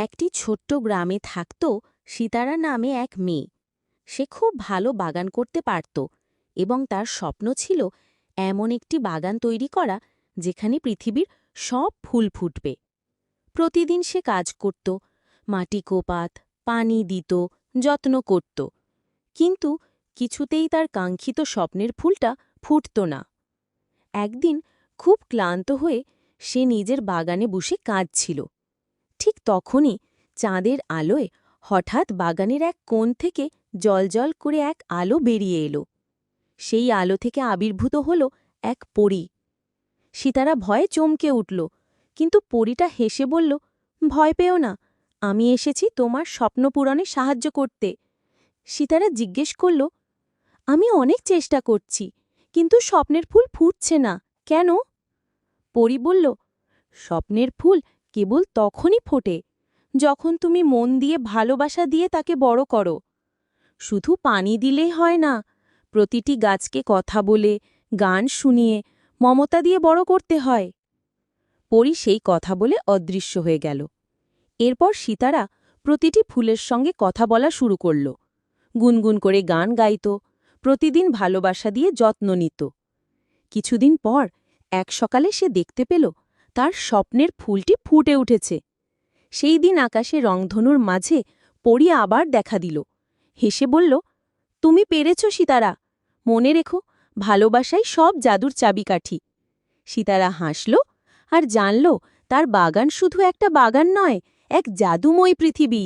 একটি ছোট্ট গ্রামে থাকত সীতারা নামে এক মেয়ে। সে খুব ভালো বাগান করতে পারত এবং তার স্বপ্ন ছিল এমন একটি বাগান তৈরি করা যেখানে পৃথিবীর সব ফুল ফুটবে। প্রতিদিন সে কাজ করত, মাটি কোপাত, পানি দিত, যত্ন করত, কিন্তু কিছুতেই তার কাঙ্ক্ষিত স্বপ্নের ফুলটা ফুটত না। একদিন খুব ক্লান্ত হয়ে সে নিজের বাগানে বসে কাঁদছিল। ঠিক তখনই চাঁদের আলোয় হঠাৎ বাগানের এক কোণ থেকে জ্বলজ্বল করে এক আলো বেরিয়ে এলো। সেই আলো থেকে আবির্ভূত হল এক পরী। সীতারা ভয়ে চমকে উঠল, কিন্তু পরীটা হেসে বলল, ভয় পেও না, আমি এসেছি তোমার স্বপ্ন পূরণে সাহায্য করতে। সীতারা জিজ্ঞেস করল, আমি অনেক চেষ্টা করছি, কিন্তু স্বপ্নের ফুল ফুটছে না, কেন? পরী বলল, স্বপ্নের ফুল কেবল তখনই ফোটে যখন তুমি মন দিয়ে ভালোবাসা দিয়ে তাকে বড় করো। শুধু পানি দিলেই হয় না, প্রতিটি গাছকে কথা বলে, গান শুনিয়ে, মমতা দিয়ে বড় করতে হয়। পরী সেই কথা বলে অদৃশ্য হয়ে গেল। এরপর সীতারা প্রতিটি ফুলের সঙ্গে কথা বলা শুরু করল, গুনগুন করে গান গাইত, প্রতিদিন ভালোবাসা দিয়ে যত্ন নিত। কিছুদিন পর এক সকালে সে দেখতে পেল তার স্বপ্নের ফুলটি ফুটে উঠেছে। সেই দিন আকাশে রংধনুর মাঝে পরী আবার দেখা দিল, হেসে বলল, তুমি পেরেছ সীতারা, মনে রেখো, ভালোবাসাই সব জাদুর চাবিকাঠি। সীতারা হাসল আর জানল তার বাগান শুধু একটা বাগান নয়, এক জাদুময় পৃথিবী।